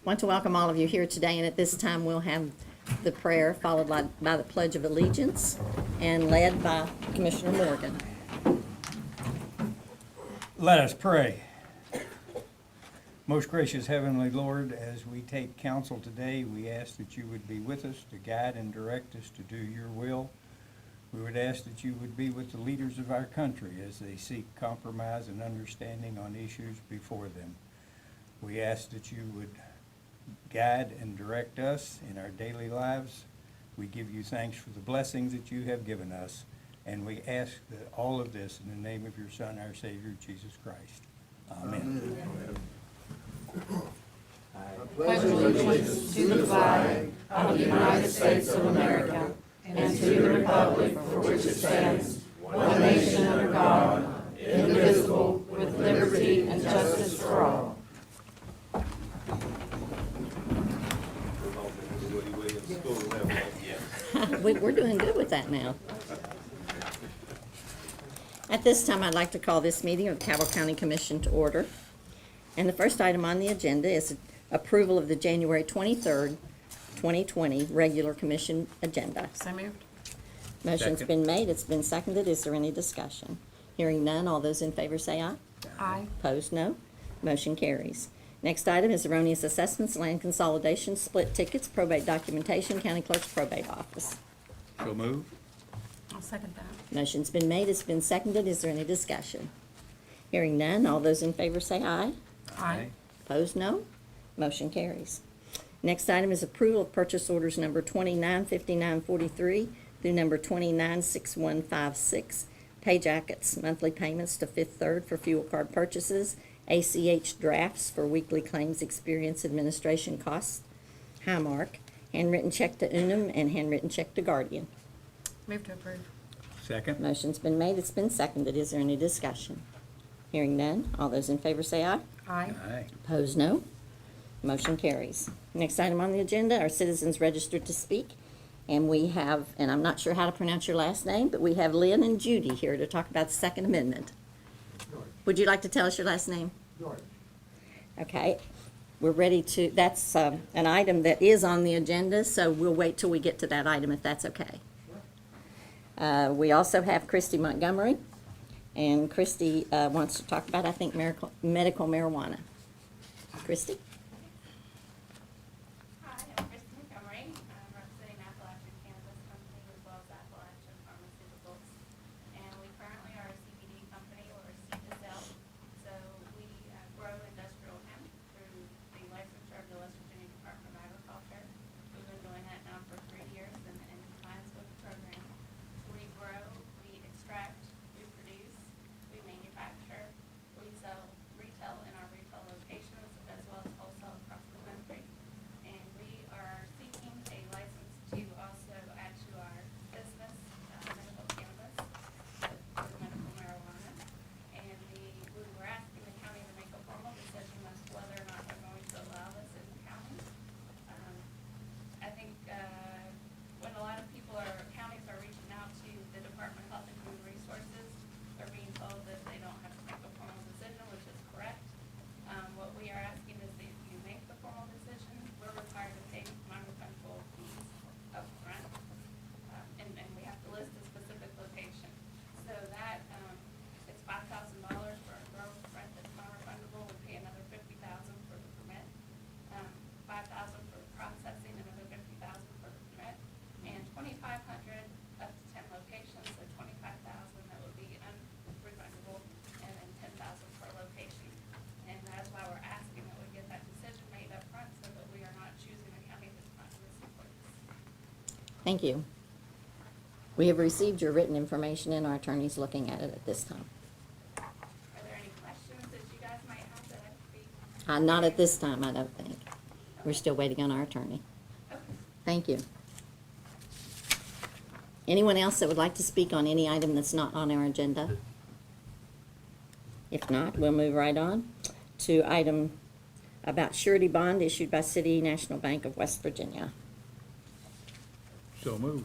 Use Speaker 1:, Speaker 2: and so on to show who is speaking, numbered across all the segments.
Speaker 1: Want to welcome all of you here today, and at this time we'll have the prayer followed by the Pledge of Allegiance and led by Commissioner Morgan.
Speaker 2: Let us pray. Most gracious Heavenly Lord, as we take counsel today, we ask that you would be with us to guide and direct us to do your will. We would ask that you would be with the leaders of our country as they seek compromise and understanding on issues before them. We ask that you would guide and direct us in our daily lives. We give you thanks for the blessings that you have given us, and we ask that all of this in the name of your Son, our Savior, Jesus Christ. Amen.
Speaker 3: Pledge allegiance to the flag of the United States of America and to the republic for which it stands, one nation under God, indivisible, with liberty and justice for all.
Speaker 1: We're doing good with that now. At this time, I'd like to call this meeting of the Cabell County Commission to order. And the first item on the agenda is approval of the January 23rd, 2020 regular commission agenda.
Speaker 3: So moved.
Speaker 1: Motion's
Speaker 2: Second.
Speaker 1: been made, it's been seconded. Is there any discussion? Hearing none, all those in favor say aye.
Speaker 3: Aye.
Speaker 1: Opposed, no. Motion carries. Next item is erroneous assessments, land consolidation, split tickets, probate documentation, county clerk's probate office.
Speaker 2: So move.
Speaker 3: I'll second that.
Speaker 1: Motion's been made, it's been seconded. Is there any discussion? Hearing none, all those in favor say aye.
Speaker 3: Aye.
Speaker 1: Opposed, no. Motion carries. Next item is approval of purchase orders number 295943 through number 296156. Pay jackets, monthly payments to Fifth Third for fuel card purchases, ACH drafts for weekly claims experience administration costs, Highmark, handwritten check to Unum, and handwritten check to Guardian.
Speaker 3: Move to approve.
Speaker 2: Second.
Speaker 1: Motion's been made, it's been seconded. Is there any discussion? Hearing none, all those in favor say aye.
Speaker 3: Aye.
Speaker 2: Aye.
Speaker 1: Opposed, no. Motion carries. Next item on the agenda are citizens registered to speak. And we have, and I'm not sure how to pronounce your last name, but we have Lynn and Judy here to talk about the Second Amendment. Would you like to tell us your last name? Okay, we're ready to, that's an item that is on the agenda, so we'll wait till we get to that item if that's okay. We also have Christy Montgomery, and Christy wants to talk about, I think, medical marijuana. Christy?
Speaker 4: Hi, I'm Kristen Montgomery. I'm representing Appalachian Cannabis Company as well as Appalachian Pharmaceuticals. And we currently are a CBD company or a seed to sell. So we grow industrial hemp through the licensure of the West Virginia Department of Agriculture. We've been doing that now for 3 years and in compliance with the program. We grow, we extract, we produce, we manufacture, we sell retail in our retail locations as well as wholesale across the country. And we are seeking a license to also add to our business, medical cannabis, for medical marijuana. And we were asking the county to make a formal decision as to whether or not they're going to allow this in the county. I think, when a lot of counties are reaching out to the Department of Health and Human Resources, they're being told that they don't have to make a formal decision, which is correct. What we are asking is that if you make the formal decision, we're required to pay non-refundable fees upfront. And we have to list a specific location. So that, it's $5,000 for a grow rent that's non-refundable. We pay another $50,000 for the permit. $5,000 for processing, another $50,000 for the permit. And $2,500 up to 10 locations, so $25,000 that would be unrefundable, and then $10,000 per location. And that's why we're asking that we get that decision made up front so that we are not choosing a county that's not going to support this.
Speaker 1: Thank you. We have received your written information, and our attorney's looking at it at this time.
Speaker 4: Are there any questions that you guys might have that I could be?
Speaker 1: Not at this time, I don't think. We're still waiting on our attorney.
Speaker 4: Okay.
Speaker 1: Thank you. Anyone else that would like to speak on any item that's not on our agenda? If not, we'll move right on to item about surety bond issued by City National Bank of West Virginia.
Speaker 2: So move.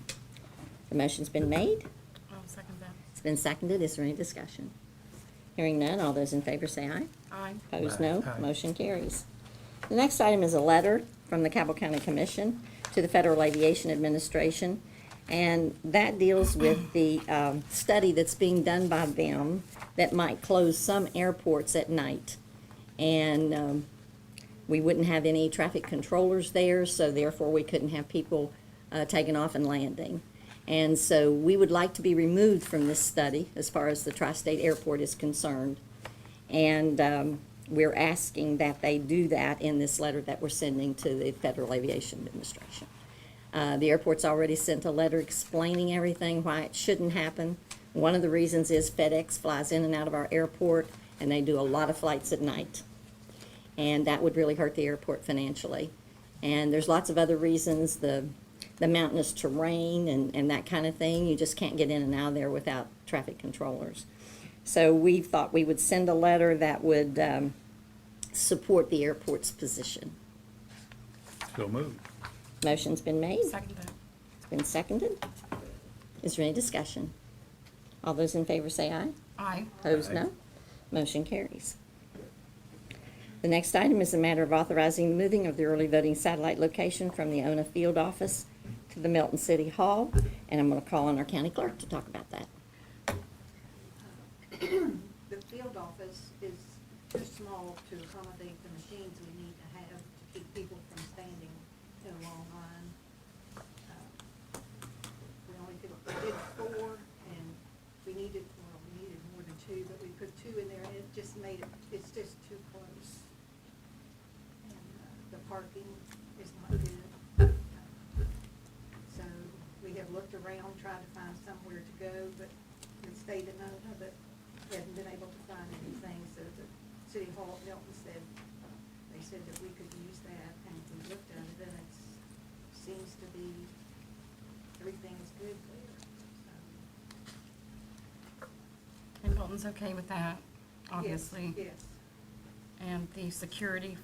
Speaker 1: The motion's been made.
Speaker 3: I'll second that.
Speaker 1: It's been seconded. Is there any discussion? Hearing none, all those in favor say aye.
Speaker 3: Aye.
Speaker 1: Opposed,
Speaker 2: Aye.
Speaker 1: no.
Speaker 2: Aye.
Speaker 1: Motion carries. The next item is a letter from the Cabell County Commission to the Federal Aviation Administration, and that deals with the study that's being done by them that might close some airports at night. And we wouldn't have any traffic controllers there, so therefore we couldn't have people taking off and landing. And so we would like to be removed from this study as far as the Tri-State Airport is concerned. And we're asking that they do that in this letter that we're sending to the Federal Aviation Administration. The airport's already sent a letter explaining everything, why it shouldn't happen. One of the reasons is FedEx flies in and out of our airport, and they do a lot of flights at night. And that would really hurt the airport financially. And there's lots of other reasons, the mountainous terrain and that kind of thing. You just can't get in and out of there without traffic controllers. So we thought we would send a letter that would support the airport's position.
Speaker 5: So moved.
Speaker 1: Motion's been made.
Speaker 3: Second that.
Speaker 1: It's been seconded. Is there any discussion? All those in favor say aye.
Speaker 3: Aye.
Speaker 1: Opposed,
Speaker 5: Aye.
Speaker 1: no. Motion carries. The next item is a matter of authorizing the moving of the early voting satellite location from the Ona Field Office to the Milton City Hall, and I'm going to call on our county clerk to talk about that.
Speaker 6: The field office is too small to accommodate the machines we need to have to keep people from standing in a long line. We only did 4, and we needed more than 2, but we put 2 in there, and it just made it, it's just too close. And the parking is not good. So we have looked around, tried to find somewhere to go, but the state of Nona, but hadn't been able to find anything, so the City Hall at Milton said, they said that we could use that, and we looked at it, and it seems to be, everything is good there, so.
Speaker 3: And Milton's okay with that, obviously.
Speaker 6: Yes,
Speaker 3: And the security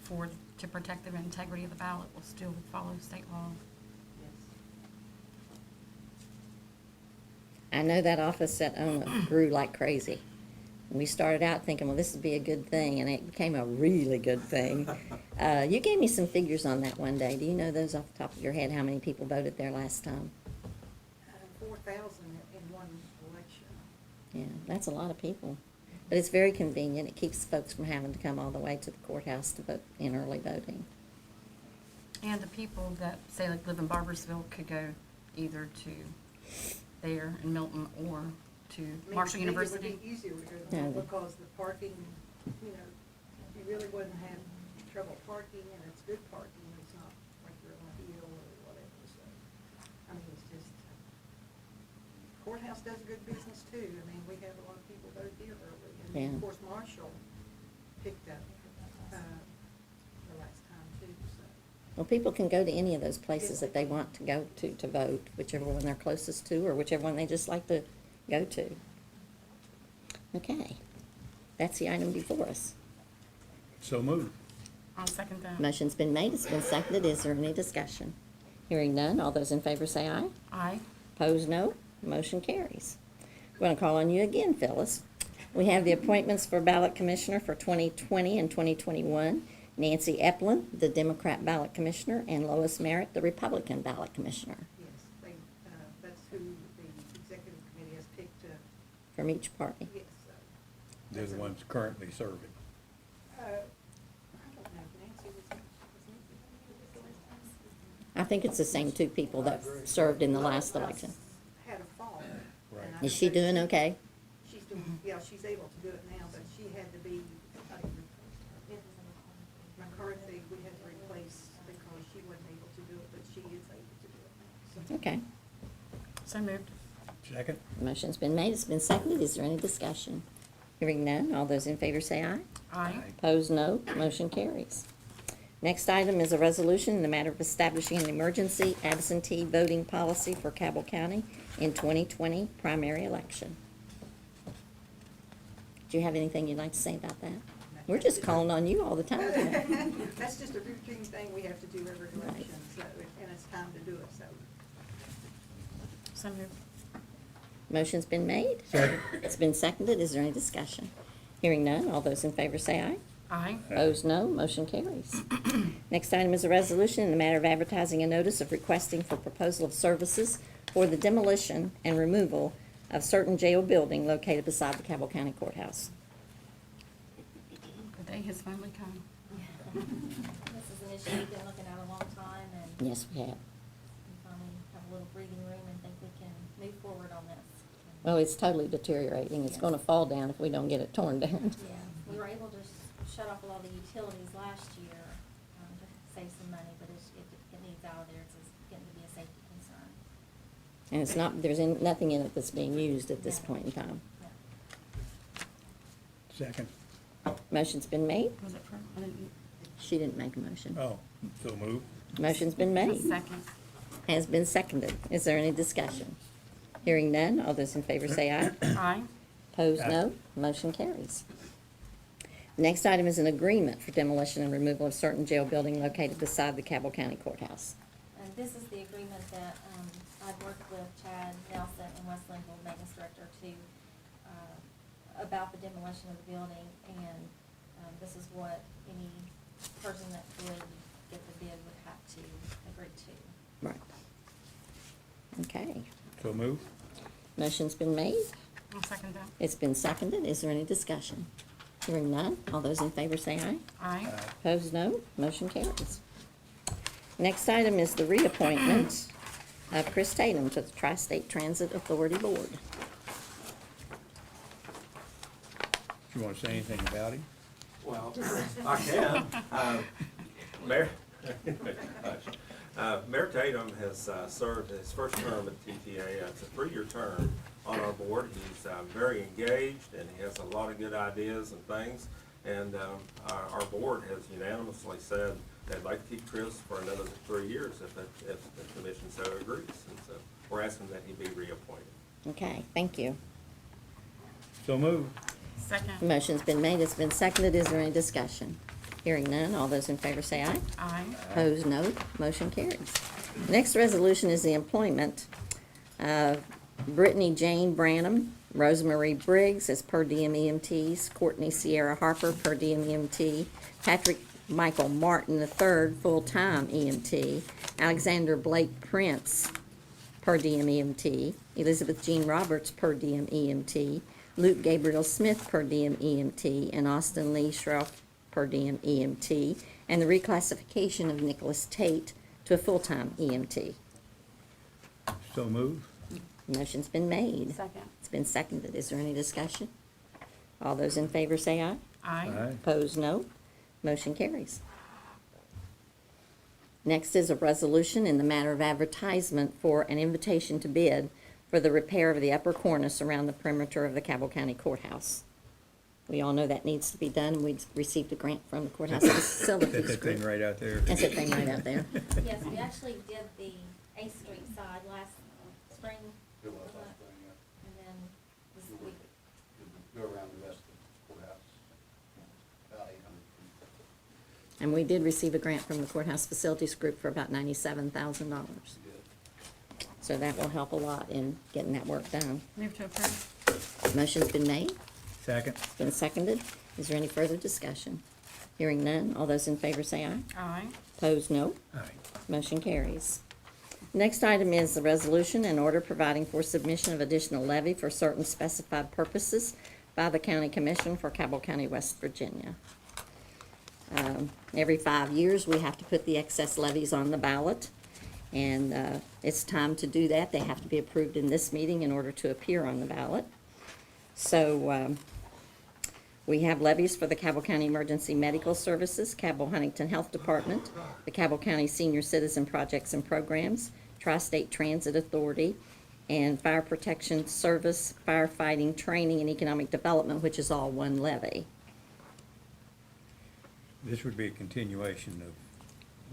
Speaker 3: to protect the integrity of the ballot will still follow state law.
Speaker 6: yes.
Speaker 1: I know that office at Ona grew like crazy. We started out thinking, well, this would be a good thing, and it became a really good thing. You gave me some figures on that one day. Do you know those off the top of your head, how many people voted there last time?
Speaker 6: 4,000 in one election.
Speaker 1: Yeah, that's a lot of people. But it's very convenient. It keeps folks from having to come all the way to the courthouse to vote in early voting.
Speaker 3: And the people that, say, like live in Barbersville could go either to there in Milton or to
Speaker 6: I mean,
Speaker 3: Marshall
Speaker 6: I think
Speaker 3: University.
Speaker 6: It would be easier
Speaker 1: Yeah.
Speaker 6: because the parking, you know, you really wouldn't have trouble parking, and it's good parking. It's not like you're on a hill or whatever, so. I mean, it's just, courthouse does good business too. I mean, we have a lot of people vote here early. And
Speaker 1: Yeah.
Speaker 6: of course, Marshall picked up, the last time too, so.
Speaker 1: Well, people can go to any of those places that they want to go to vote, whichever one they're closest to or whichever one they just like to go to. Okay, that's the item before us.
Speaker 5: So moved.
Speaker 3: I'll second that.
Speaker 1: Motion's been made, it's been seconded. Is there any discussion? Hearing none, all those in favor say aye.
Speaker 3: Aye.
Speaker 1: Opposed, no. Motion carries. We're going to call on you again, Phyllis. We have the appointments for ballot commissioner for 2020 and 2021. Nancy Eplin, the Democrat ballot commissioner, and Lois Merritt, the Republican ballot commissioner,
Speaker 6: Yes, they, that's who the executive committee has picked,
Speaker 1: from each party.
Speaker 6: yes,
Speaker 5: They're the ones currently serving.
Speaker 6: I don't know, Nancy was the last time?
Speaker 1: I think it's the same two people that served in the last
Speaker 6: Well,
Speaker 1: election.
Speaker 6: Had a fall.
Speaker 5: Right.
Speaker 6: and I
Speaker 1: Is she
Speaker 6: don't know
Speaker 1: doing okay?
Speaker 6: She's doing, yeah, she's able to do it now, but she had to be, McCarthy, we had to replace because she wasn't able to do it, but she is able to do it now, so.
Speaker 1: Okay.
Speaker 3: So moved.
Speaker 5: Second?
Speaker 1: Motion's been made, it's been seconded. Is there any discussion? Hearing none, all those in favor say aye.
Speaker 3: Aye.
Speaker 1: Opposed, no. Motion carries. Next item is a resolution in the matter of establishing an emergency absentee voting policy for Cabell County in 2020 primary election. Do you have anything you'd like to say about that? We're just calling on you all the time.
Speaker 6: That's just a routine thing we have to do every election, so, and it's time to do it, so.
Speaker 3: So moved.
Speaker 1: Motion's been made.
Speaker 5: Second.
Speaker 1: It's been seconded. Is there any discussion? Hearing none, all those in favor say aye.
Speaker 3: Aye.
Speaker 1: Opposed, no. Motion carries. Next item is a resolution in the matter of advertising a notice of requesting for proposal of services for the demolition and removal of certain jail building located beside the Cabell County Courthouse.
Speaker 3: The day has finally come.
Speaker 4: This is an issue we've been looking at a long time, and
Speaker 1: Yes, we have.
Speaker 4: we finally have a little breathing room and think we can move forward on this.
Speaker 1: Well, it's totally deteriorating. It's gonna fall down if we don't get it torn down.
Speaker 4: Yeah, we were able to shut off a lot of the utilities last year, to save some money, but it needs out of there. It's getting to be a safety concern.
Speaker 1: And it's not, nothing in it that's being used at this point in time.
Speaker 4: Yeah.
Speaker 5: Second.
Speaker 1: Motion's been made.
Speaker 3: Was it for, I didn't,
Speaker 1: She didn't make a motion.
Speaker 5: Oh, so move.
Speaker 1: Motion's been made.
Speaker 3: second.
Speaker 1: Has been seconded. Is there any discussion? Hearing none, all those in favor say aye.
Speaker 3: Aye.
Speaker 1: Opposed,
Speaker 5: Aye.
Speaker 1: no. Motion carries. Next item is an agreement for demolition and removal of certain jail building located beside the Cabell County Courthouse.
Speaker 4: And this is the agreement that, I've worked with Chad Nelson and Wes Linville, maintenance director, about the demolition of the building, and, this is what any person that would get the bid would have to agree to.
Speaker 1: Right. Okay.
Speaker 5: So move.
Speaker 1: Motion's been made.
Speaker 3: I'll second that.
Speaker 1: It's been seconded. Is there any discussion? Hearing none, all those in favor say aye.
Speaker 3: Aye.
Speaker 1: Opposed, no. Motion carries. Next item is the reappointment of Chris Tatum to the Tri-State Transit Authority Board.
Speaker 5: Do you want to say anything about him?
Speaker 7: Well, I can. Mayor, Mayor Tatum has served his first term at TTA. It's a 3-year term on our board. He's very engaged, and he has a lot of good ideas and things. And our board has unanimously said they'd like to keep Chris for another 3 years if the commission so agrees. And so we're asking that he be reappointed.
Speaker 1: Okay, thank you.
Speaker 5: So move.
Speaker 3: Second.
Speaker 1: Motion's been made, it's been seconded. Is there any discussion? Hearing none, all those in favor say aye.
Speaker 3: Aye.
Speaker 1: Opposed, no. Motion carries. Next resolution is the employment of Brittany Jane Branham, Rosemarie Briggs as per diem EMTs, Courtney Sierra Harper per diem EMT, Patrick Michael Martin III, full-time EMT, Alexander Blake Prince per diem EMT, Elizabeth Jean Roberts per diem EMT, Luke Gabriel Smith per diem EMT, and Austin Lee Schroff per diem EMT, and the reclassification of Nicholas Tate to a full-time EMT.
Speaker 5: So move.
Speaker 1: Motion's been made.
Speaker 3: Second.
Speaker 1: It's been seconded. Is there any discussion? All those in favor say aye.
Speaker 3: Aye.
Speaker 1: Opposed, no. Motion carries. Next is a resolution in the matter of advertisement for an invitation to bid for the repair of the upper cornice around the perimeter of the Cabell County Courthouse. We all know that needs to be done, and we received a grant from the courthouse
Speaker 5: That's
Speaker 1: facilities
Speaker 5: that thing
Speaker 1: group.
Speaker 5: right out there.
Speaker 1: That's that thing right out there.
Speaker 4: Yes, we actually did the 8th Street side last spring.
Speaker 8: It was last spring, yeah.
Speaker 4: And then this week.
Speaker 8: Go around the rest of the courthouse, about 800 feet.
Speaker 1: And we did receive a grant from the courthouse facilities group for about $97,000.
Speaker 8: Good.
Speaker 1: So that will help a lot in getting that work done.
Speaker 3: Move to approve.
Speaker 1: Motion's been made,
Speaker 5: Second.
Speaker 1: it's been seconded. Is there any further discussion? Hearing none, all those in favor say aye.
Speaker 3: Aye.
Speaker 1: Opposed, no.
Speaker 5: Aye.
Speaker 1: Motion carries. Next item is the resolution and order providing for submission of additional levy for certain specified purposes by the County Commission for Cabell County, West Virginia. Every 5 years, we have to put the excess levies on the ballot, and it's time to do that. They have to be approved in this meeting in order to appear on the ballot. So we have levies for the Cabell County Emergency Medical Services, Cabell Huntington Health Department, the Cabell County Senior Citizen Projects and Programs, Tri-State Transit Authority, and Fire Protection Service, Firefighting Training and Economic Development, which is all one levy.
Speaker 5: This would be a continuation of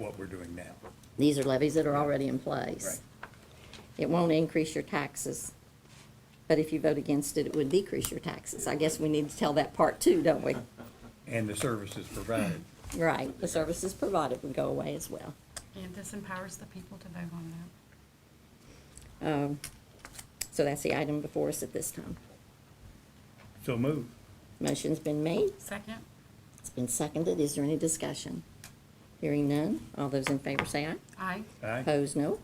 Speaker 5: what we're doing now.
Speaker 1: These are levies that are already in place.
Speaker 5: Right.
Speaker 1: It won't increase your taxes, but if you vote against it, it would decrease your taxes. I guess we need to tell that part too, don't we?
Speaker 5: And the services provided.
Speaker 1: Right, the services provided would go away as well.
Speaker 3: And this empowers the people to vote on that.
Speaker 1: So that's the item before us at this time.
Speaker 5: So move.
Speaker 1: Motion's been made,
Speaker 3: Second.
Speaker 1: It's been seconded. Is there any discussion? Hearing none. All those in favor say aye.
Speaker 3: Aye.
Speaker 5: Aye.
Speaker 1: Opposed, no.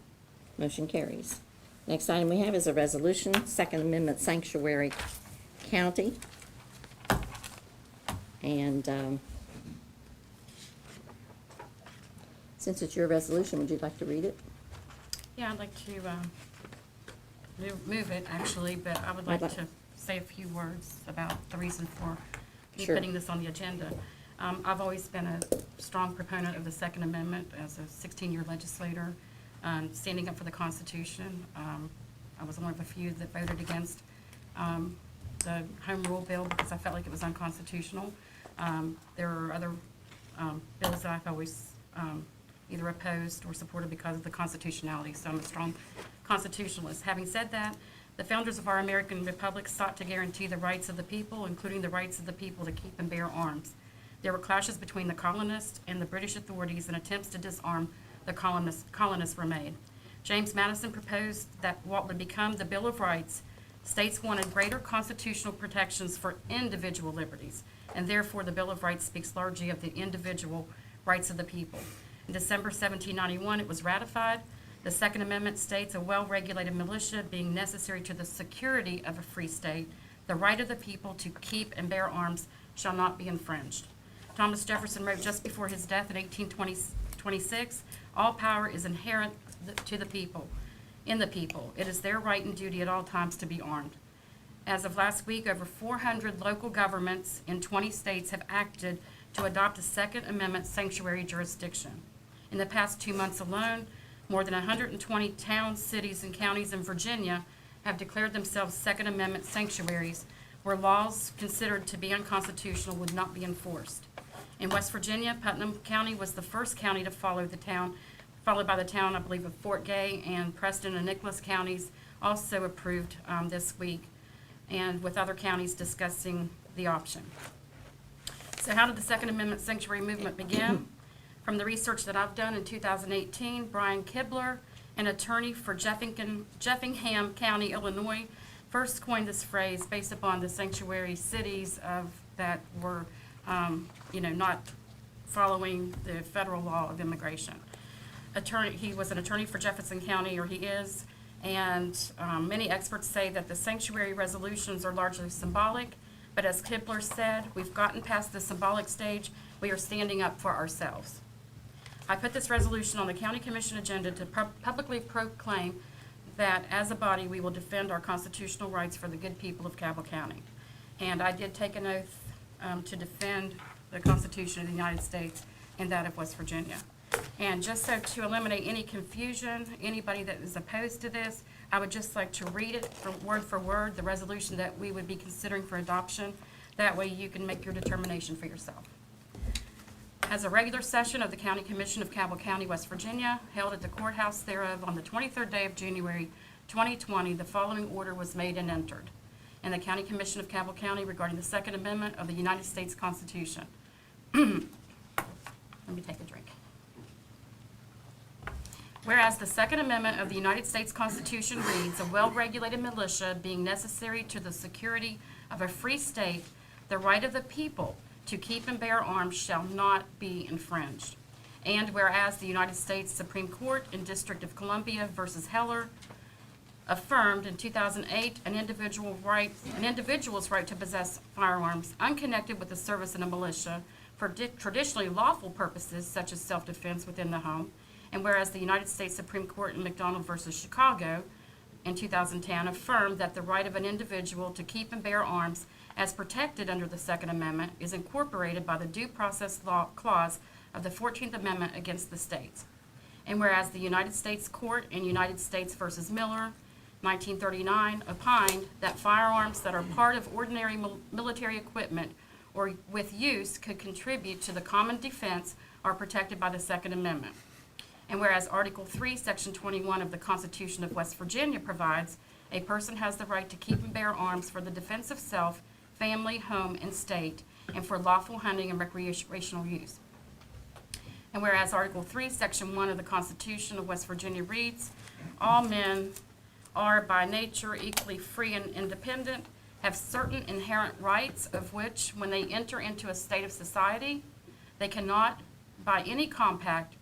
Speaker 1: Motion carries. Next item we have is a resolution, Second Amendment Sanctuary County. And since it's your resolution, would you like to read it?
Speaker 3: Yeah, I'd like to move it, actually, but I would
Speaker 1: I'd
Speaker 3: like
Speaker 1: like-
Speaker 3: to say a few words about the reason for me
Speaker 1: Sure.
Speaker 3: putting this on the agenda. I've always been a strong proponent of the Second Amendment as a 16-year legislator, standing up for the Constitution. I was one of a few that voted against the Home Rule Bill because I felt like it was unconstitutional. There are other bills that I've always either opposed or supported because of the constitutionality, so I'm a strong constitutionalist. Having said that, the founders of our American Republic sought to guarantee the rights of the people, including the rights of the people to keep and bear arms. There were clashes between the colonists and the British authorities, and attempts to disarm the colonists were made. James Madison proposed that what would become the Bill of Rights. States wanted greater constitutional protections for individual liberties, and therefore the Bill of Rights speaks largely of the individual rights of the people. In December 1791, it was ratified. The Second Amendment states a well-regulated militia being necessary to the security of a free state, the right of the people to keep and bear arms shall not be infringed. Thomas Jefferson wrote just before his death in 1826, all power is inherent to the people, in the people. It is their right and duty at all times to be armed. As of last week, over 400 local governments in 20 states have acted to adopt a Second Amendment sanctuary jurisdiction. In the past 2 months alone, more than 120 towns, cities, and counties in Virginia have declared themselves Second Amendment sanctuaries where laws considered to be unconstitutional would not be enforced. In West Virginia, Putnam County was the first county to follow the town, followed by the town, I believe, of Fort Gay, and Preston and Nicholas counties also approved this week, and with other counties discussing the option. So how did the Second Amendment sanctuary movement begin? From the research that I've done in 2018, Brian Kibler, an attorney for Jeffingham County, Illinois, first coined this phrase based upon the sanctuary cities that were, not following the federal law of immigration. He was an attorney for Jefferson County, or he is, and many experts say that the sanctuary resolutions are largely symbolic, but as Kibler said, we've gotten past the symbolic stage. We are standing up for ourselves. I put this resolution on the county commission agenda to publicly proclaim that as a body, we will defend our constitutional rights for the good people of Cabell County. And I did take an oath to defend the Constitution of the United States and that of West Virginia. And just so to eliminate any confusion, anybody that is opposed to this, I would just like to read it for word, the resolution that we would be considering for adoption. That way you can make your determination for yourself. As a regular session of the County Commission of Cabell County, West Virginia, held at the courthouse thereof on the 23rd day of January 2020, the following order was made and entered. In the County Commission of Cabell County regarding the Second Amendment of the United States Constitution. Let me take a drink. Whereas the Second Amendment of the United States Constitution reads, a well-regulated militia being necessary to the security of a free state, the right of the people to keep and bear arms shall not be infringed. And whereas the United States Supreme Court in District of Columbia versus Heller affirmed in 2008 an individual's right to possess firearms unconnected with the service in a militia for traditionally lawful purposes such as self-defense within the home. And whereas the United States Supreme Court in McDonald versus Chicago in 2010 affirmed that the right of an individual to keep and bear arms as protected under the Second Amendment is incorporated by the Due Process Clause of the 14th Amendment against the states. And whereas the United States Court in United States versus Miller, 1939, opined that firearms that are part of ordinary military equipment or with use could contribute to the common defense are protected by the Second Amendment. And whereas Article 3, Section 21 of the Constitution of West Virginia provides, a person has the right to keep and bear arms for the defense of self, family, home, and state, and for lawful hunting and recreational use. And whereas Article 3, Section 1 of the Constitution of West Virginia reads, all men are by nature equally free and independent, have certain inherent rights of which, when they enter into a state of society, they cannot, by any compact,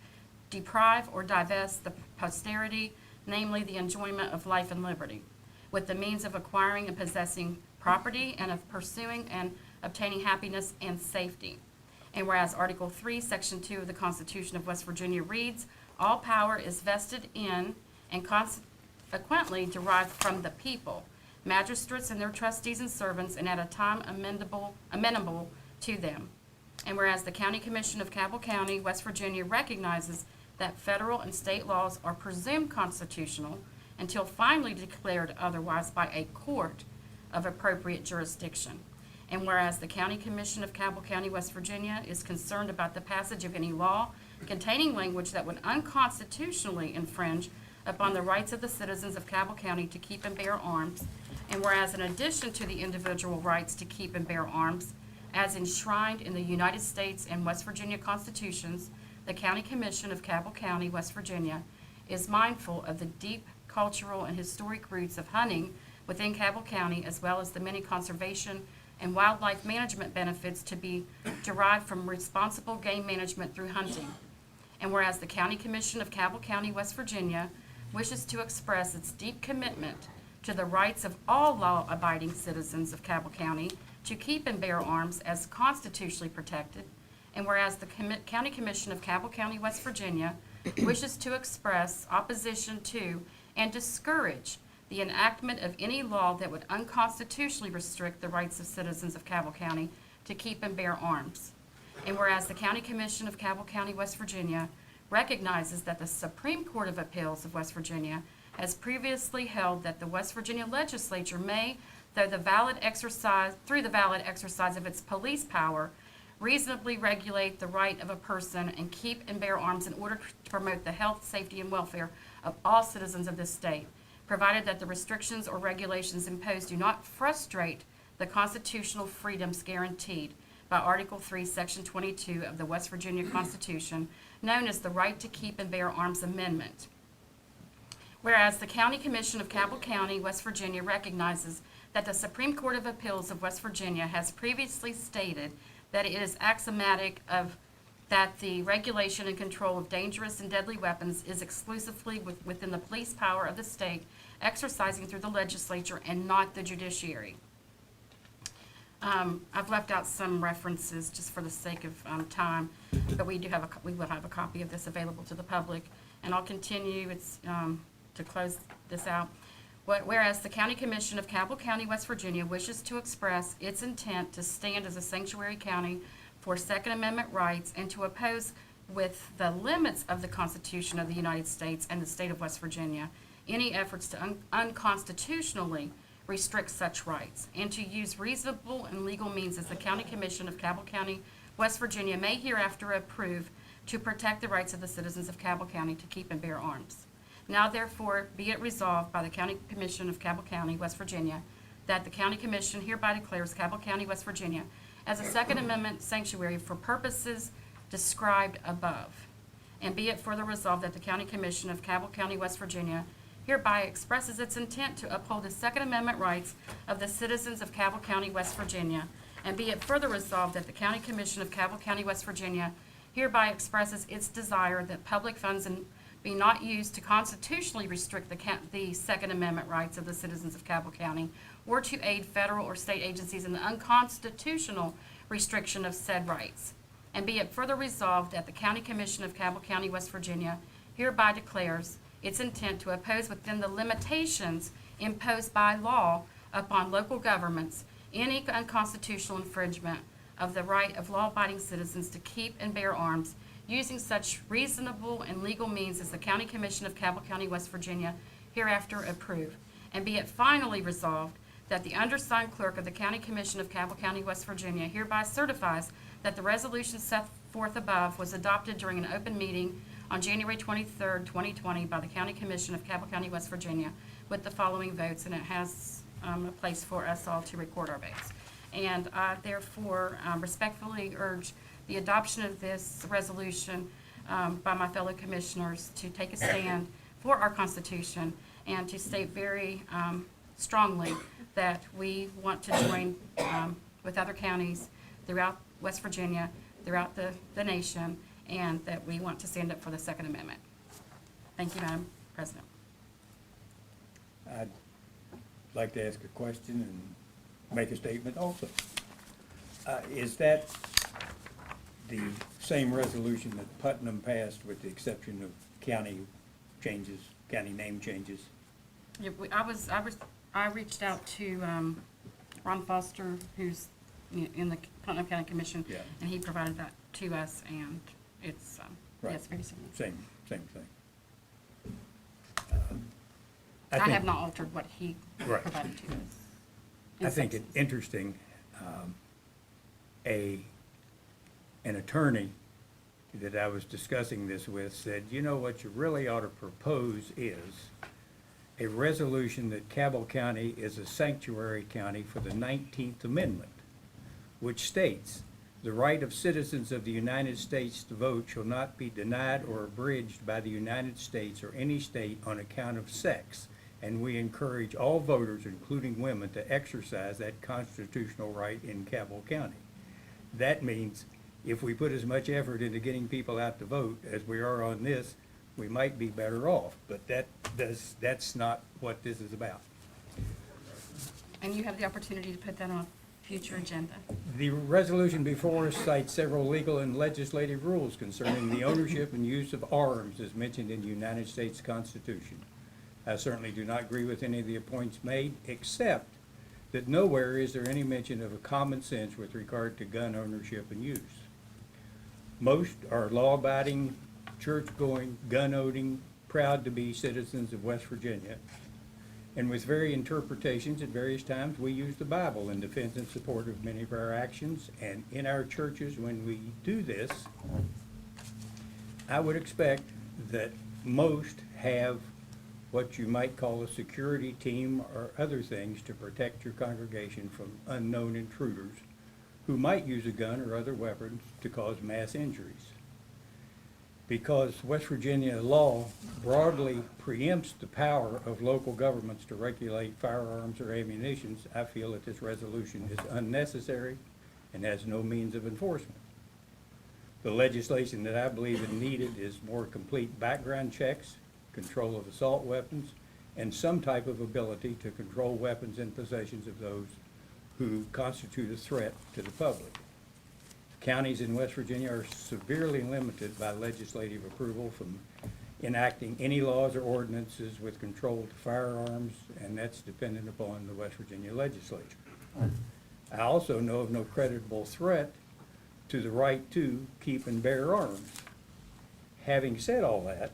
Speaker 3: deprive or divest the posterity, namely the enjoyment of life and liberty, with the means of acquiring and possessing property and of pursuing and obtaining happiness and safety. And whereas Article 3, Section 2 of the Constitution of West Virginia reads, all power is vested in and consequently derived from the people, magistrates and their trustees and servants, and at a time amenable to them. And whereas the County Commission of Cabell County, West Virginia recognizes that federal and state laws are presumed constitutional until finally declared otherwise by a court of appropriate jurisdiction. And whereas the County Commission of Cabell County, West Virginia is concerned about the passage of any law containing language that would unconstitutionally infringe upon the rights of the citizens of Cabell County to keep and bear arms, and whereas in addition to the individual rights to keep and bear arms, as enshrined in the United States and West Virginia constitutions, the County Commission of Cabell County, West Virginia, is mindful of the deep cultural and historic roots of hunting within Cabell County, as well as the many conservation and wildlife management benefits to be derived from responsible game management through hunting. And whereas the County Commission of Cabell County, West Virginia, wishes to express its deep commitment to the rights of all law-abiding citizens of Cabell County to keep and bear arms as constitutionally protected, and whereas the County Commission of Cabell County, West Virginia, wishes to express opposition to and discourage the enactment of any law that would unconstitutionally restrict the rights of citizens of Cabell County to keep and bear arms. And whereas the County Commission of Cabell County, West Virginia, recognizes that the Supreme Court of Appeals of West Virginia has previously held that the West Virginia Legislature may, through the valid exercise of its police power, reasonably regulate the right of a person and keep and bear arms in order to promote the health, safety, and welfare of all citizens of this state, provided that the restrictions or regulations imposed do not frustrate the constitutional freedoms guaranteed by Article 3, Section 22 of the West Virginia Constitution, known as the Right to Keep and Bear Arms Amendment. Whereas the County Commission of Cabell County, West Virginia recognizes that the Supreme Court of Appeals of West Virginia has previously stated that it is axiomatic that the regulation and control of dangerous and deadly weapons is exclusively within the police power of the state, exercising through the legislature and not the judiciary. I've left out some references just for the sake of time, but we will have a copy of this available to the public, and I'll continue to close this out. Whereas the County Commission of Cabell County, West Virginia wishes to express its intent to stand as a sanctuary county for Second Amendment rights and to oppose, with the limits of the Constitution of the United States and the state of West Virginia, any efforts to unconstitutionally restrict such rights, and to use reasonable and legal means as the County Commission of Cabell County, West Virginia may hereafter approve to protect the rights of the citizens of Cabell County to keep and bear arms. Now therefore be it resolved by the County Commission of Cabell County, West Virginia, that the County Commission hereby declares Cabell County, West Virginia as a Second Amendment sanctuary for purposes described above. And be it further resolved that the County Commission of Cabell County, West Virginia hereby expresses its intent to uphold the Second Amendment rights of the citizens of Cabell County, West Virginia. And be it further resolved that the County Commission of Cabell County, West Virginia hereby expresses its desire that public funds be not used to constitutionally restrict the Second Amendment rights of the citizens of Cabell County, or to aid federal or state agencies in the unconstitutional restriction of said rights. And be it further resolved that the County Commission of Cabell County, West Virginia hereby declares its intent to oppose within the limitations imposed by law upon local governments any unconstitutional infringement of the right of law-abiding citizens to keep and bear arms, using such reasonable and legal means as the County Commission of Cabell County, West Virginia hereafter approve. And be it finally resolved that the undersigned clerk of the County Commission of Cabell County, West Virginia hereby certifies that the resolution set forth above was adopted during an open meeting on January 23rd, 2020 by the County Commission of Cabell County, West Virginia with the following votes, and it has a place for us all to record our votes. And I therefore respectfully urge the adoption of this resolution by my fellow commissioners to take a stand for our Constitution and to state very strongly that we want to join with other counties throughout West Virginia, throughout the nation, and that we want to stand up for the Second Amendment. Thank you, Madam President.
Speaker 5: I'd like to ask a question and make a statement also. Is that the same resolution that Putnam passed with the exception of county changes, county name changes?
Speaker 3: Yeah, I reached out to Ron Foster, who's in the Putnam County Commission,
Speaker 5: Yeah.
Speaker 3: and he provided that to us, and it's,
Speaker 5: Right.
Speaker 3: yes, very similar.
Speaker 5: Same thing.
Speaker 3: I have not altered what he
Speaker 5: Right.
Speaker 3: provided to us. in
Speaker 5: I think it's
Speaker 3: substance.
Speaker 5: interesting, an attorney that I was discussing this with said, you know, what you really ought to propose is a resolution that Cabell County is a sanctuary county for the 19th Amendment, which states, the right of citizens of the United States to vote shall not be denied or abridged by the United States or any state on account of sex, and we encourage all voters, including women, to exercise that constitutional right in Cabell County. That means if we put as much effort into getting people out to vote as we are on this, we might be better off, but that's not what this is about.
Speaker 3: And you have the opportunity to put that on a future agenda.
Speaker 5: The resolution before us cites several legal and legislative rules concerning the ownership and use of arms as mentioned in the United States Constitution. I certainly do not agree with any of the points made, except that nowhere is there any mention of a common sense with regard to gun ownership and use. Most are law-abiding, church-going, gun-owning, proud to be citizens of West Virginia. And with varying interpretations at various times, we use the Bible in defense and support of many of our actions. And in our churches, when we do this, I would expect that most have what you might call a security team or other things to protect your congregation from unknown intruders who might use a gun or other weapons to cause mass injuries. Because West Virginia law broadly preempts the power of local governments to regulate firearms or ammunition, I feel that this resolution is unnecessary and has no means of enforcement. The legislation that I believe is needed is more complete background checks, control of assault weapons, and some type of ability to control weapons in possessions of those who constitute a threat to the public. Counties in West Virginia are severely limited by legislative approval from enacting any laws or ordinances with control to firearms, and that's dependent upon the West Virginia legislature. I also know of no credible threat to the right to keep and bear arms. Having said all that,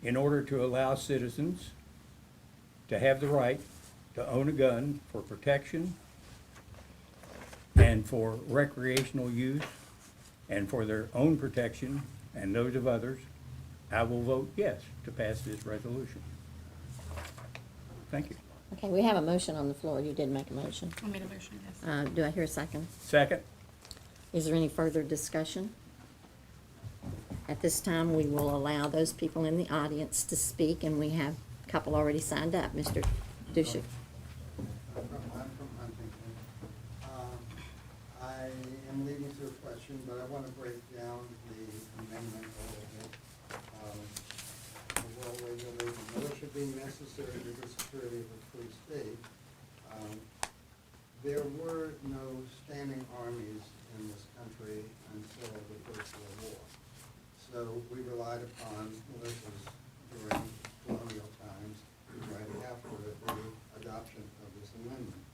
Speaker 5: in order to allow citizens to have the right to own a gun for protection and for recreational use and for their own protection and those of others, I will vote yes to pass this resolution. Thank you.
Speaker 1: Okay, we have a motion on the floor. You did make a motion.
Speaker 3: I made a motion, yes.
Speaker 1: Do I hear a second?
Speaker 5: Second?
Speaker 1: Is there any further discussion? At this time, we will allow those people in the audience to speak, and we have a couple already signed up. Mr. Dushek.
Speaker 8: I'm from Huntington. I am leading to a question, but I want to break down the amendment a little bit. The well regulated militia being necessary to the security of a free state. There were no standing armies in this country until the First World War. So we relied upon militias during colonial times, right after the adoption of this amendment.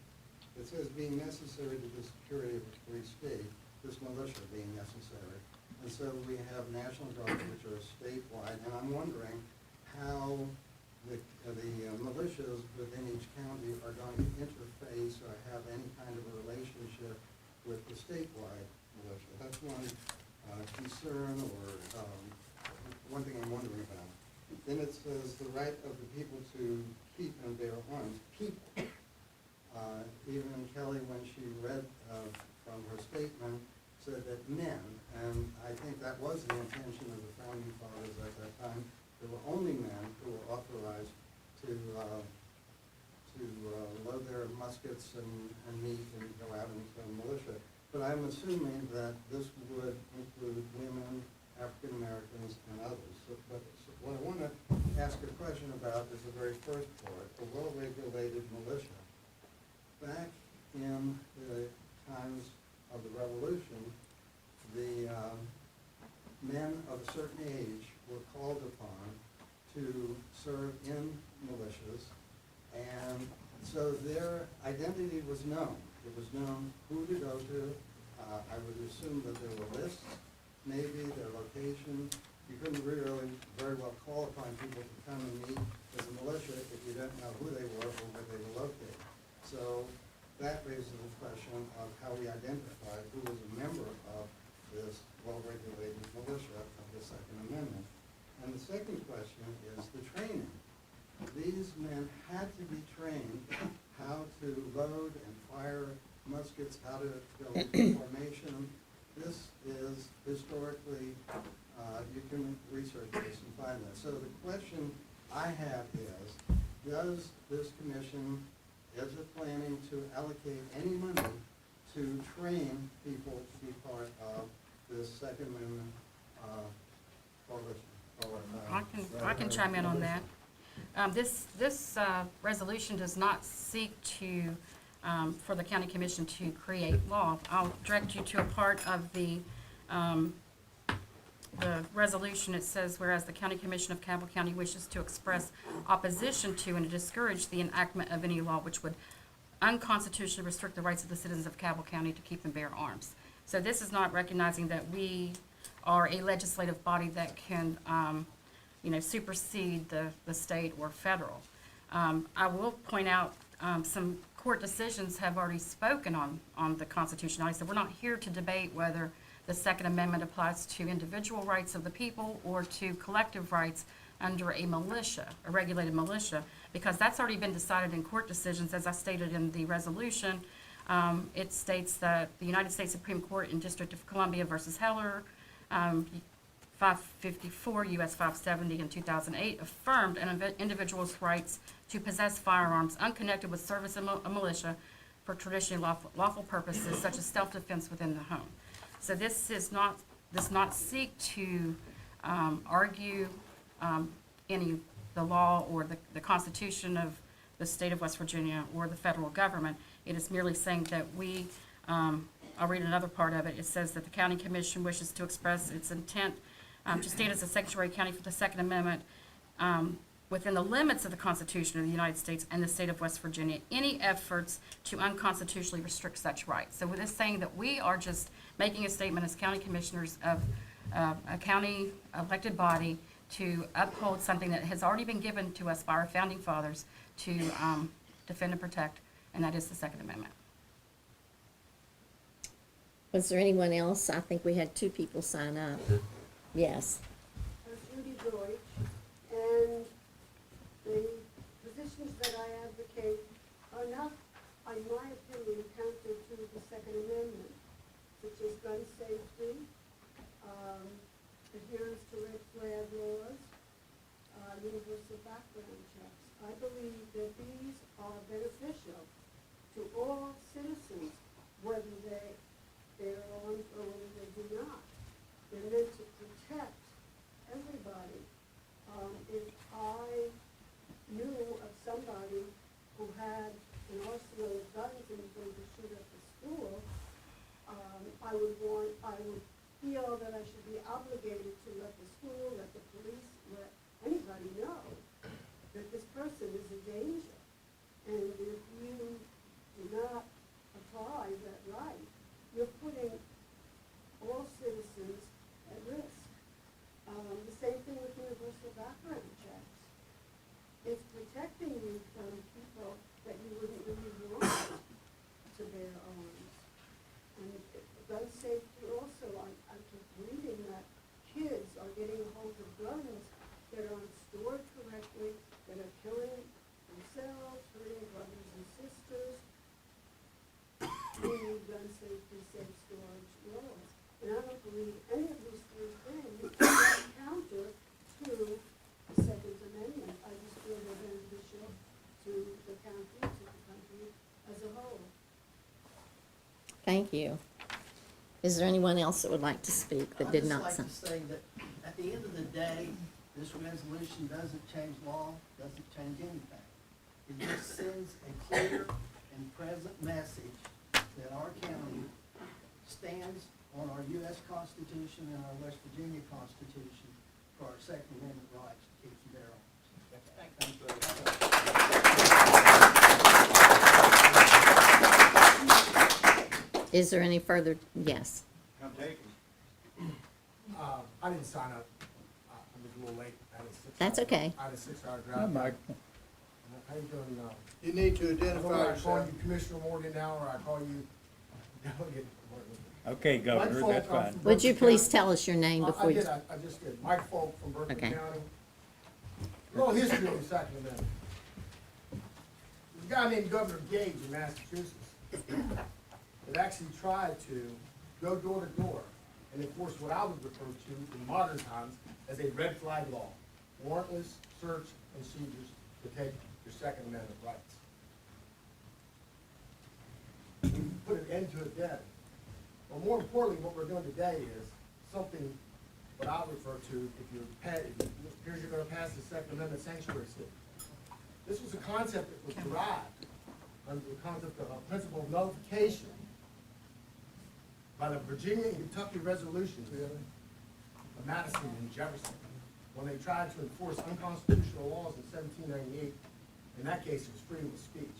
Speaker 8: It says being necessary to the security of a free state, this militia being necessary. And so we have National Guard, which are statewide, and I'm wondering how the militias within each county are going to interface or have any kind of a relationship with the statewide militia. That's one concern or one thing I'm wondering about. Then it says the right of the people to keep and bear arms. People. Even Kelly, when she read from her statement, said that men, and I think that was the intention of the founding fathers at that time. There were only men who were authorized to muskets and meat and go out into a militia. But I'm assuming that this would include women, African Americans, and others. But what I want to ask a question about is the very first part, a well-regulated militia. Back in the times of the Revolution, the men of a certain age were called upon to serve in militias, and so their identity was known. It was known who to go to. I would assume that there were lists, maybe their location. You couldn't really very well call upon people to come and meet as a militia if you didn't know who they were or where they were located. So that raises the question of how we identify who was a member of this well-regulated militia of the Second Amendment. And the second question is the training. These men had to be trained how to load and fire muskets, how to go into formation. This is historically, you can research this and find that. So the question I have is, does this commission, is it planning to allocate any money to train people to be part of this Second Amendment coalition?
Speaker 3: I can chime in on that. This resolution does not seek to, for the county commission to create law. I'll direct you to a part of the resolution. It says, whereas the county commission of Cabell County wishes to express opposition to and to discourage the enactment of any law which would unconstitutionally restrict the rights of the citizens of Cabell County to keep and bear arms. So this is not recognizing that we are a legislative body that can, supersede the state or federal. I will point out, some court decisions have already spoken on the constitutionality. So we're not here to debate whether the Second Amendment applies to individual rights of the people or to collective rights under a militia, a regulated militia, because that's already been decided in court decisions. As I stated in the resolution, it states that the United States Supreme Court in District of Columbia versus Heller, 554 U.S. 570 in 2008, affirmed an individual's rights to possess firearms unconnected with service in a militia for traditionally lawful purposes such as self-defense within the home. So this does not seek to argue the law or the Constitution of the state of West Virginia or the federal government. It is merely saying that we, I'll read another part of it. It says that the county commission wishes to express its intent to stand as a sanctuary county for the Second Amendment within the limits of the Constitution of the United States and the state of West Virginia, any efforts to unconstitutionally restrict such rights. So with this saying that we are just making a statement as county commissioners of a county elected body to uphold something that has already been given to us by our founding fathers to defend and protect, and that is the Second Amendment.
Speaker 1: Was there anyone else? I think we had two people sign up. Yes.
Speaker 9: Judy Deutsch, and the positions that I advocate are not, in my opinion, counter to the Second Amendment, such as gun safety, adherence to red flag laws, universal background checks. I believe that these are beneficial to all citizens, whether they bear arms or whether they do not. They're meant to protect everybody. If I knew of somebody who had an arsenal of guns and was going to shoot up the school, I would feel that I should be obligated to let the school, let the police, let anybody know that this person is a danger. And if you do not apply that right, you're putting all citizens at
Speaker 1: Thank you. Is there anyone else that would like to speak that did not sign?
Speaker 10: I'd just like to say that at the end of the day, this resolution doesn't change law, doesn't change anything. It just sends a clear and present message that our county stands on our U.S. Constitution and our West Virginia Constitution for our Second Amendment rights to keep and bear arms. Thank you very much.
Speaker 1: Is there any further, yes?
Speaker 11: I didn't sign up. I was a little late. I had a 6
Speaker 1: That's okay.
Speaker 11: I had a 6-hour
Speaker 5: Hi,
Speaker 11: drive.
Speaker 5: Mike.
Speaker 11: How you doing?
Speaker 8: You need to
Speaker 11: I don't know
Speaker 8: identify
Speaker 11: if I call
Speaker 8: yourself.
Speaker 11: you Commissioner Morgan now, or I call you Delegate Morgan.
Speaker 5: Okay, Governor,
Speaker 11: Mike
Speaker 5: that's
Speaker 11: Folk, I'm
Speaker 5: fine.
Speaker 11: from
Speaker 1: Would you
Speaker 11: Berkeley
Speaker 1: please
Speaker 11: County.
Speaker 1: tell us your name before you?
Speaker 11: I just did. Mike Folk from Berkeley
Speaker 1: Okay.
Speaker 11: County. A little history of the Second Amendment. There's a guy named Governor Gage in Massachusetts that actually tried to go door to door and enforce what I would refer to in modern times as a red flag law, warrantless search and seizures to take your Second Amendment rights. We put an end to it then. But more importantly, what we're doing today is something what I refer to, if here's you're gonna pass the Second Amendment sanctuary city. This was a concept that was derived under the concept of a principle of nullification by the Virginia and Kentucky resolutions of Madison and Jefferson, when they tried to enforce unconstitutional laws in 1798. In that case, it was freedom of speech.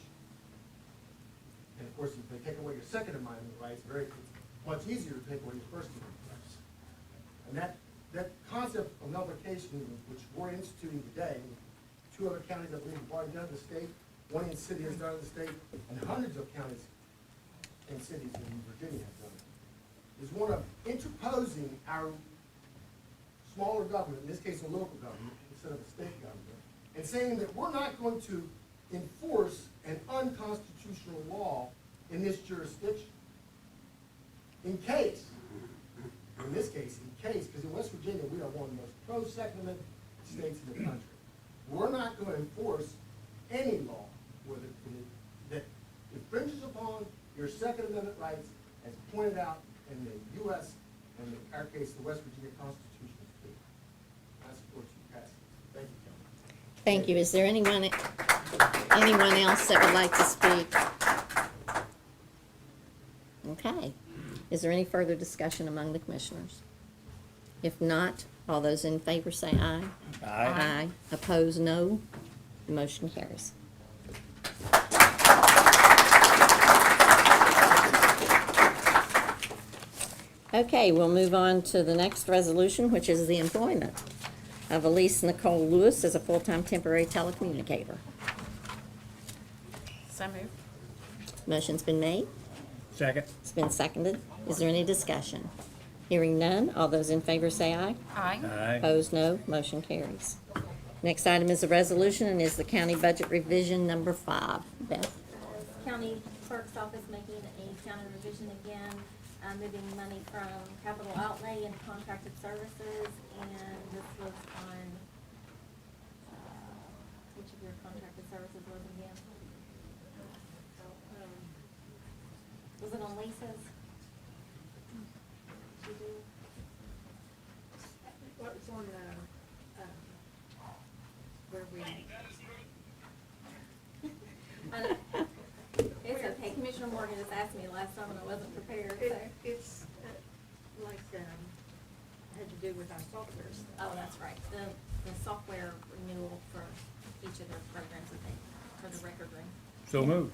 Speaker 11: And of course, if they take away your Second Amendment rights, it's much easier to take away your First Amendment rights. And that concept of nullification, which we're instituting today, 2 other counties, I believe, have already done in the state, 1 in city has done in the state, and hundreds of counties and cities in Virginia have done it, is one of interposing our smaller government, in this case a local government, instead of a state government, and saying that we're not going to enforce an unconstitutional law in this jurisdiction. In this case, because in West Virginia, we are one of the most pro-Second Amendment states in the country. We're not going to enforce any law that infringes upon your Second Amendment rights as pointed out in the U.S. and in our case, the West Virginia Constitution. I support you passing this. Thank you, Kelly.
Speaker 1: Thank you. Is there anyone else that would like to speak? Okay. Is there any further discussion among the commissioners? If not, all those in favor say aye.
Speaker 5: Aye.
Speaker 1: Aye. Opposed, no. The motion carries. Okay, we'll move on to the next resolution, which is the employment of Elise Nicole Lewis as a full-time temporary telecommunicator.
Speaker 3: So moved.
Speaker 1: Motion's been made.
Speaker 5: Second.
Speaker 1: It's been seconded. Is there any discussion? Hearing none, all those in favor say aye.
Speaker 3: Aye.
Speaker 5: Aye.
Speaker 1: Opposed, no. Motion carries. Next item is a resolution and is the county budget revision number 5. Beth?
Speaker 4: County Clerk's Office making a county revision again, moving money from capital outlay into contracted services, and this was on, which of your contracted services was it again? Was it on Lisa's? She did?
Speaker 6: What was on where we,
Speaker 4: It's okay, Commissioner Morgan just asked me last time and I wasn't prepared, so.
Speaker 6: it's like, had to do with our softwares.
Speaker 4: Oh, that's right, the software renewal for each of their programs, I think, for the record room.
Speaker 5: So moved.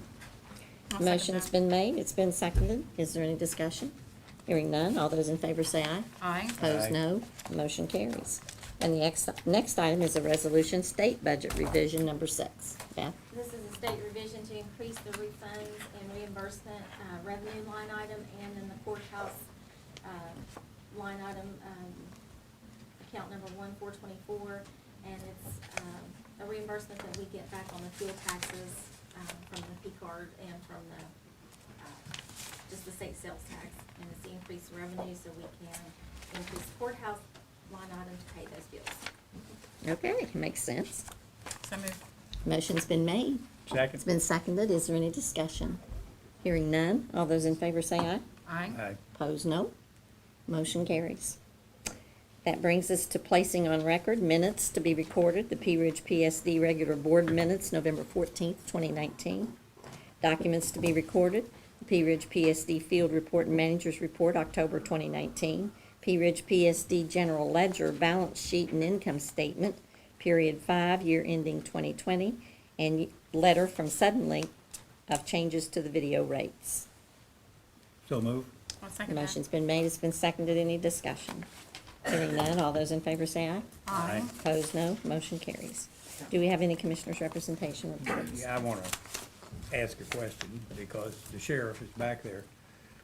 Speaker 1: Motion's been made. It's been seconded. Is there any discussion? Hearing none, all those in favor say aye.
Speaker 3: Aye.
Speaker 1: Opposed,
Speaker 5: Aye.
Speaker 1: no. Motion carries. And the next item is a resolution, state budget revision number 6. Beth?
Speaker 4: This is a state revision to increase the refunds and reimbursement, revenue line item and in the courthouse, line item, account number 1424. And it's, a reimbursement that we get back on the fuel taxes, from the P-card and from the, just the state sales tax. And it's the increased revenue so we can increase courthouse line item to pay those bills.
Speaker 1: Okay, makes sense.
Speaker 3: So moved.
Speaker 1: Motion's been made. It's
Speaker 5: Second.
Speaker 1: been seconded. Is there any discussion? Hearing none, all those in favor say aye.
Speaker 3: Aye.
Speaker 5: Aye.
Speaker 1: Opposed, no. Motion carries. That brings us to placing on record minutes to be recorded, the Pea Ridge PSD regular board minutes, November 14th, 2019. Documents to be recorded, the Pea Ridge PSD field report and manager's report, October 2019. Pea Ridge PSD general ledger, balance sheet and income statement, period 5, year ending 2020, and letter from Suddenlink of changes to the video rates.
Speaker 5: So move.
Speaker 3: I'll
Speaker 1: The
Speaker 3: second that.
Speaker 1: motion's been made, it's been seconded, any discussion? Hearing none, all those in favor say aye.
Speaker 3: Aye.
Speaker 1: Opposed, no, motion carries. Do we have any commissioners' representation reports?
Speaker 5: Yeah, I want to ask a question because the sheriff is back there.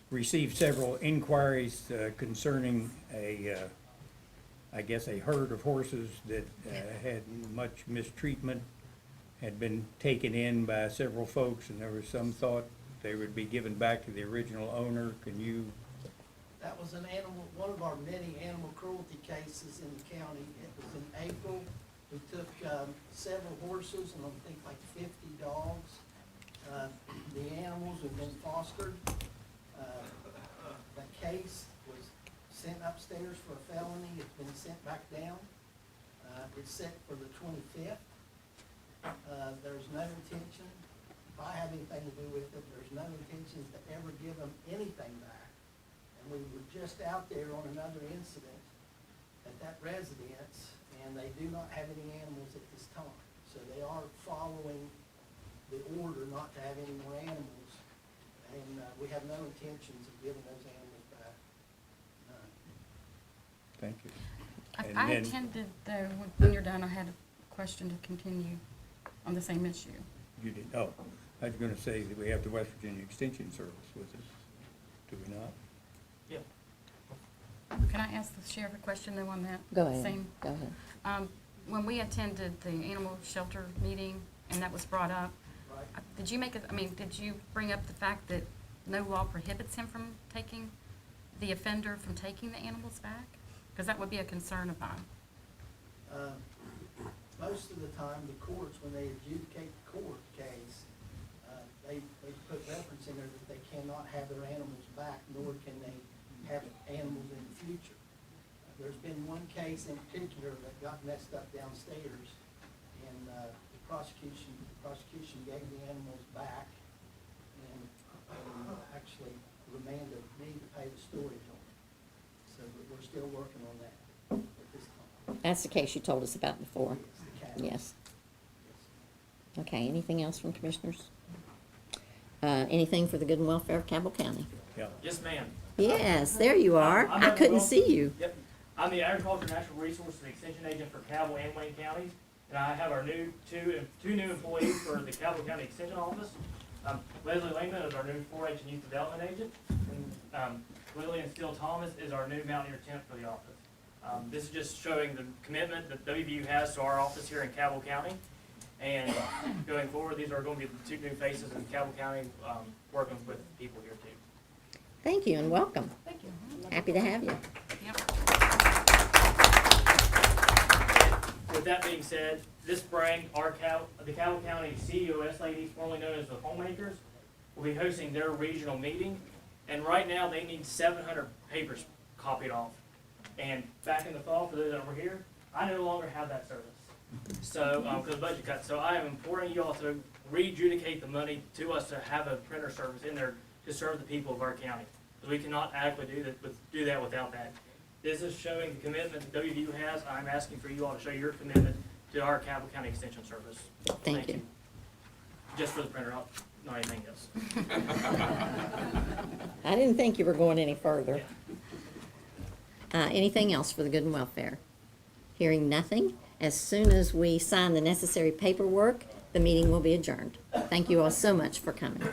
Speaker 5: Received several inquiries concerning I guess a herd of horses that had much mistreatment, had been taken in by several folks, and there was some thought they would be given back to the original owner. Can you,
Speaker 10: That was one of our many animal cruelty cases in the county. It was in April. We took several horses and I think like 50 dogs. The animals have been fostered. The case was sent upstairs for a felony. It's been sent back down. It's set for the 25th. There's no intention, if I have anything to do with it, there's no intention to ever give them anything back. And we were just out there on another incident at that residence, and they do not have any animals at this time. So they are following the order not to have any more animals, and we have no intentions of giving those animals back. None.
Speaker 5: thank you. And
Speaker 3: I
Speaker 5: then-
Speaker 3: attended, though, when you're done, I had a question to continue on the same issue.
Speaker 5: You did, oh, I was going to say that we have the West Virginia Extension Service with us, do we not?
Speaker 3: Can I ask the sheriff a question, though, on that?
Speaker 1: Go ahead,
Speaker 3: Same.
Speaker 1: go ahead.
Speaker 3: When we attended the animal shelter meeting, and that was brought up,
Speaker 10: Right?
Speaker 3: did you did you bring up the fact that no law prohibits him from taking, the offender from taking the animals back? Because that would be a concern of mine.
Speaker 10: Most of the time, the courts, when they adjudicate the court case, they put reference in there that they cannot have their animals back, nor can they have animals in the future. There's been one case in particular that got messed up downstairs, and the prosecution gave the animals back and actually remanded me to pay the storage on it. So we're still working on that at this time.
Speaker 1: That's the case you told us about before.
Speaker 10: It's the cat.
Speaker 1: Yes. Okay, anything else from commissioners? Anything for the good and welfare of Cabell County?
Speaker 5: Yeah.
Speaker 12: Yes, ma'am.
Speaker 1: Yes, there you are.
Speaker 12: I'm
Speaker 1: I
Speaker 12: Evan
Speaker 1: couldn't
Speaker 12: Wilson.
Speaker 1: see you.
Speaker 12: Yep. I'm the Agriculture and Natural Resources Extension Agent for Cabell and Wayne counties. And I have our two new employees for the Cabell County Extension Office. Leslie Lehman is our new 4-H and Youth Development Agent. And Lillian Steele Thomas is our new Mountaineer Temp for the office. This is just showing the commitment that WVU has to our office here in Cabell County. And going forward, these are going to be the two new faces in Cabell County, working with people here too.
Speaker 1: Thank you and welcome.
Speaker 3: Thank you.
Speaker 1: Happy to have you.
Speaker 3: Yep.
Speaker 12: With that being said, this spring, the Cabell County CEOS ladies, formerly known as the Homemakers, will be hosting their regional meeting. And right now, they need 700 papers copied off. And back in the fall, for those that were here, I no longer have that service. So, because of budget cuts. So I am imploring you all to re-adjudicate the money to us to have a printer service in there to serve the people of our county. Because we cannot adequately do that without that. This is showing the commitment that WVU has. I'm asking for you all to show your commitment to our Cabell County Extension Service.
Speaker 1: Thank you.
Speaker 12: Just for the printer, not anything else.
Speaker 1: I didn't think you were going any further. Anything else for the good and welfare? Hearing nothing, as soon as we sign the necessary paperwork, the meeting will be adjourned. Thank you all so much for coming.